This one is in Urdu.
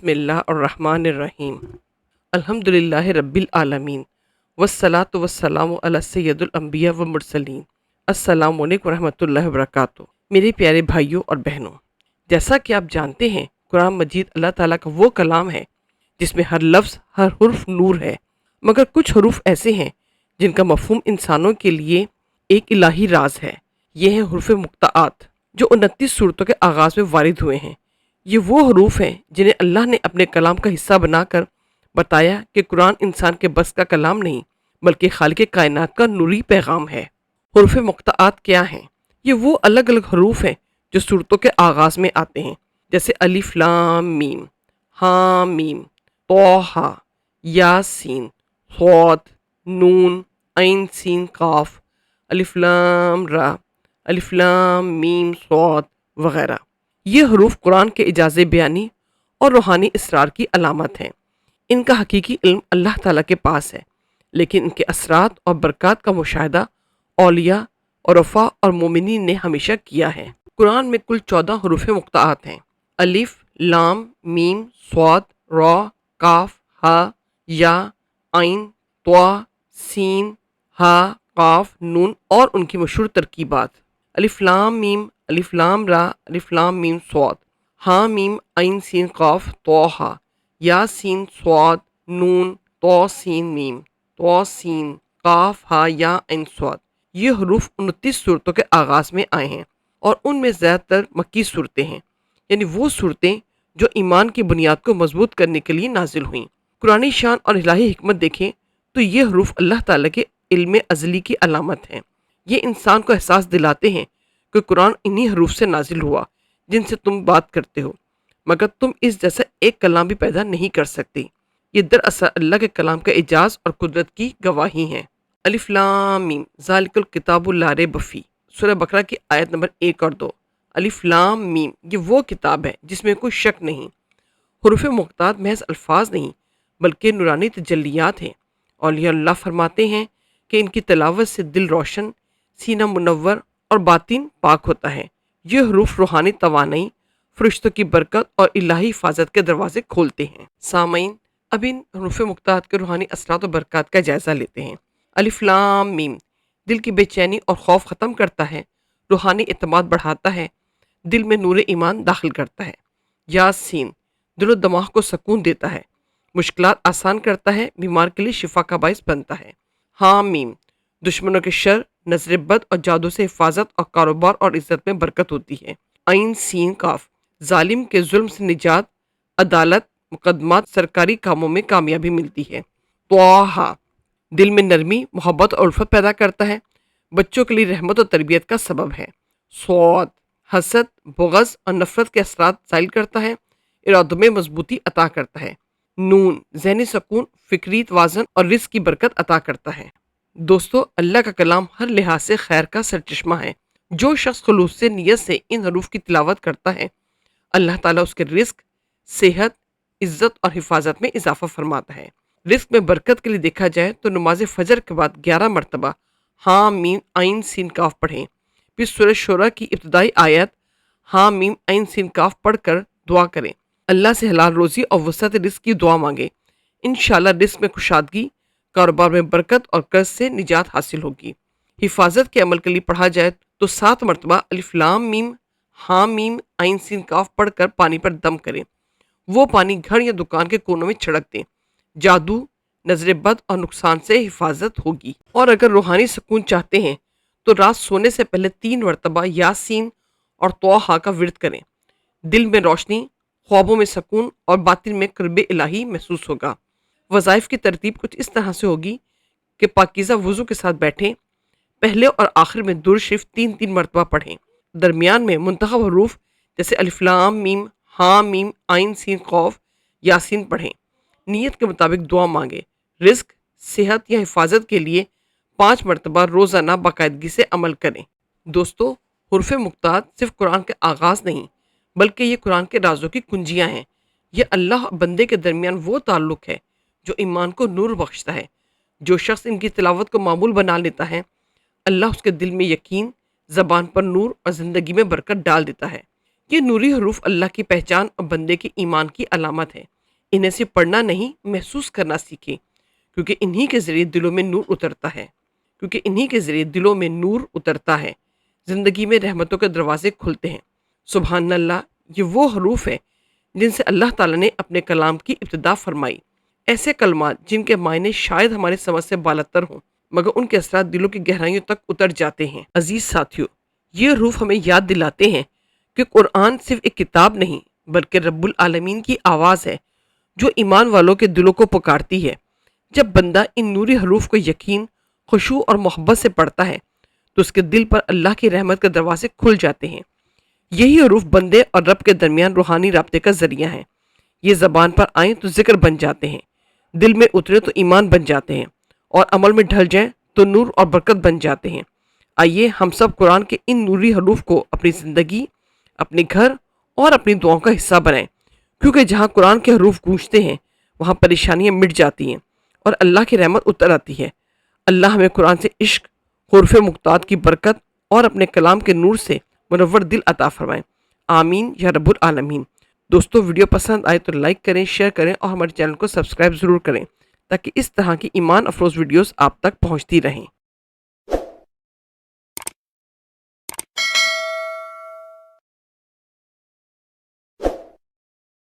بسم اللہ الرحمن الرحیم الحمد للہ رب العالمین والصلاة والسلام علی سید الانبیاء والمرسلین۔ السلام علیکم ورحمۃ اللہ وبرکاتہ۔ میرے پیارے بھائیوں اور بہنوں، جیسا کہ آپ جانتے ہیں قرآن مجید اللہ تعالیٰ کا وہ کلام ہے جس میں ہر لفظ ہر حرف نور ہے، مگر کچھ حروف ایسے ہیں جن کا مفہوم انسانوں کے لیے ایک الہی راز ہے۔ یہ ہیں حروف مقطعات جو 29 صورتوں کے آغاز میں وارد ہوئے ہیں۔ یہ وہ حروف ہیں جنہیں اللہ نے اپنے کلام کا حصہ بنا کر بتایا کہ قرآن انسان کے بس کا کلام نہیں بلکہ خالق کائنات کا نوری پیغام ہے۔ حروف مقطعات کیا ہیں؟ یہ وہ الگ الگ حروف ہیں جو صورتوں کے آغاز میں آتے ہیں، جیسے الف لام میم، ہاں میم، طٰہٰ، یاسین، صاد، نون، عین سین قاف، الف لام را، الف لام میم صاد وغیرہ۔ یہ حروف قرآن کے اعجاز بیانی اور روحانی اسرار کی علامت ہیں۔ ان کا حقیقی علم اللہ تعالیٰ کے پاس ہے، لیکن ان کے اثرات اور برکات کا مشاہدہ اولیاء عرفاء اور مومنین نے ہمیشہ کیا ہے۔ قرآن میں کل 14 حروف مقطعات ہیں۔ الف لام میم صاد را کاف ہا یا عین طٰ سین ہا قاف نون اور ان کی مشہور ترکیبات الف لام میم، الف لام را، الف لام میم صاد، ہاں میم عین سین قاف طٰہٰ، یا سین صاد نون طٰ سین میم، طٰ سین قاف ہا یا عین صاد۔ یہ حروف 29 صورتوں کے آغاز میں آئے ہیں اور ان میں زیادہ تر مکی صورتیں ہیں، یعنی وہ صورتیں جو ایمان کی بنیاد کو مضبوط کرنے کے لیے نازل ہوئیں۔ قرآنی شان اور الہی حکمت دیکھیں تو یہ حروف اللہ تعالیٰ کے علم ازلی کی علامت ہیں۔ یہ انسان کو احساس دلاتے ہیں کہ قرآن انہی حروف سے نازل ہوا جن سے تم بات کرتے ہو، مگر تم اس جیسا ایک کلام بھی پیدا نہیں کر سکتے۔ یہ دراصل اللہ کے کلام کا اعجاز اور قدرت کی گواہی ہیں۔ الف لام میم ذالک الکتاب لا ریب فیہ، سورہ بقرہ کی آیت نمبر 1 اور 2۔ الف لام میم یہ وہ کتاب ہے جس میں کوئی شک نہیں۔ حروف مقطعات محض الفاظ نہیں بلکہ نورانی تجلیات ہیں۔ اولیاء اللہ فرماتے ہیں کہ ان کی تلاوت سے دل روشن، سینہ منور اور باطن پاک ہوتا ہے۔ یہ حروف روحانی توانائی، فرشتوں کی برکت اور الہی حفاظت کے دروازے کھولتے ہیں۔ سامعین، اب ان حروف مقطعات کے روحانی اثرات و برکات کا جائزہ لیتے ہیں۔ الف لام میم دل کی بے چینی اور خوف ختم کرتا ہے، روحانی اعتماد بڑھاتا ہے، دل میں نور ایمان داخل کرتا ہے۔ یاسین دل و دماغ کو سکون دیتا ہے، مشکلات آسان کرتا ہے، بیمار کے لیے شفا کا باعث بنتا ہے۔ ہاں میم دشمنوں کے شر، نظر بد اور جادو سے حفاظت اور کاروبار اور عزت میں برکت ہوتی ہے۔ عین سین قاف ظالم کے ظلم سے نجات، عدالت، مقدمات، سرکاری کاموں میں کامیابی ملتی ہے۔ طٰہٰ دل میں نرمی، محبت اور الفت پیدا کرتا ہے، بچوں کے لیے رحمت اور تربیت کا سبب ہے۔ صاد حسد، بغض اور نفرت کے اثرات زائل کرتا ہے، ارادوں میں مضبوطی عطا کرتا ہے۔ نون ذہنی سکون، فکری توازن اور رزق کی برکت عطا کرتا ہے۔ دوستو، اللہ کا کلام ہر لحاظ سے خیر کا سرچشمہ ہے۔ جو شخص خلوص سے نیت سے ان حروف کی تلاوت کرتا ہے، اللہ تعالیٰ اس کے رزق، صحت، عزت اور حفاظت میں اضافہ فرماتا ہے۔ رزق میں برکت کے لیے دیکھا جائے تو نماز فجر کے بعد 11 مرتبہ ہاں میم عین سین کاف پڑھیں، پھر سورہ شورى کی ابتدائی آیت ہاں میم عین سین کاف پڑھ کر دعا کریں، اللہ سے حلال روزی اور وسعت رزق کی دعا مانگیں۔ انشاءاللہ رزق میں کشادگی، کاروبار میں برکت اور قرض سے نجات حاصل ہوگی۔ حفاظت کے عمل کے لیے پڑھا جائے تو 7 مرتبہ الف لام میم ہاں میم عین سین کاف پڑھ کر پانی پر دم کریں، وہ پانی گھر یا دکان کے کونوں میں چھڑک دیں، جادو، نظر بد اور نقصان سے حفاظت ہوگی۔ اور اگر روحانی سکون چاہتے ہیں تو رات سونے سے پہلے 3 مرتبہ یاسین اور طٰہٰ کا ورد کریں، دل میں روشنی، خوابوں میں سکون اور باطن میں قرب الہی محسوس ہوگا۔ وظائف کی ترتیب کچھ اس طرح سے ہوگی کہ پاکیزہ وضو کے ساتھ بیٹھیں، پہلے اور آخر میں درود شریف 3 مرتبہ پڑھیں، درمیان میں منتخب حروف جیسے الف لام میم ہاں میم عین سین قاف یاسین پڑھیں، نیت کے مطابق دعا مانگیں، رزق، صحت یا حفاظت کے لیے 5 مرتبہ روزانہ باقاعدگی سے عمل کریں۔ دوستو، حروف مقطعات صرف قرآن کے آغاز نہیں بلکہ یہ قرآن کے رازوں کی کنجیاں ہیں۔ یہ اللہ اور بندے کے درمیان وہ تعلق ہے جو ایمان کو نور بخشتا ہے۔ جو شخص ان کی تلاوت کو معمول بنا لیتا ہے، اللہ اس کے دل میں یقین، زبان پر نور اور زندگی میں برکت ڈال دیتا ہے۔ یہ نوری حروف اللہ کی پہچان اور بندے کے ایمان کی علامت ہے۔ انہیں صرف پڑھنا نہیں محسوس کرنا سیکھیں، کیونکہ انہی کے ذریعے دلوں میں نور اترتا ہے زندگی میں رحمتوں کے دروازے کھلتے ہیں۔ سبحان اللہ، یہ وہ حروف ہیں جن سے اللہ تعالیٰ نے اپنے کلام کی ابتدا فرمائی، ایسے کلمات جن کے معنی شاید ہمارے سمجھ سے بالاتر ہوں، مگر ان کے اثرات دلوں کی گہرائیوں تک اتر جاتے ہیں۔ عزیز ساتھیو، یہ حروف ہمیں یاد دلاتے ہیں کہ قرآن صرف ایک کتاب نہیں بلکہ رب العالمین کی آواز ہے جو ایمان والوں کے دلوں کو پکارتی ہے۔ جب بندہ ان نوری حروف کو یقین، خشوع اور محبت سے پڑھتا ہے تو اس کے دل پر اللہ کی رحمت کے دروازے کھل جاتے ہیں۔ یہی حروف بندے اور رب کے درمیان روحانی رابطے کا ذریعہ ہیں۔ یہ زبان پر آئیں تو ذکر بن جاتے ہیں، دل میں اترے تو ایمان بن جاتے ہیں، اور عمل میں ڈھل جائیں تو نور اور برکت بن جاتے ہیں۔ آئیے ہم سب قرآن کے ان نوری حروف کو اپنی زندگی، اپنے گھر اور اپنی دعاؤں کا حصہ بنائیں، کیونکہ جہاں قرآن کے حروف گونجتے ہیں وہاں پریشانیاں مٹ جاتی ہیں اور اللہ کی رحمت اتر آتی ہے۔ اللہ ہمیں قرآن سے عشق، حروف مقطعات کی برکت اور اپنے کلام کے نور سے منور دل عطا فرمائیں۔ آمین یا رب العالمین۔ دوستو، ویڈیو پسند آئے تو لائک کریں، شیئر کریں اور ہمارے چینل کو سبسکرائب ضرور کریں تاکہ اس طرح کی ایمان افروز ویڈیوز آپ تک پہنچتی رہیں۔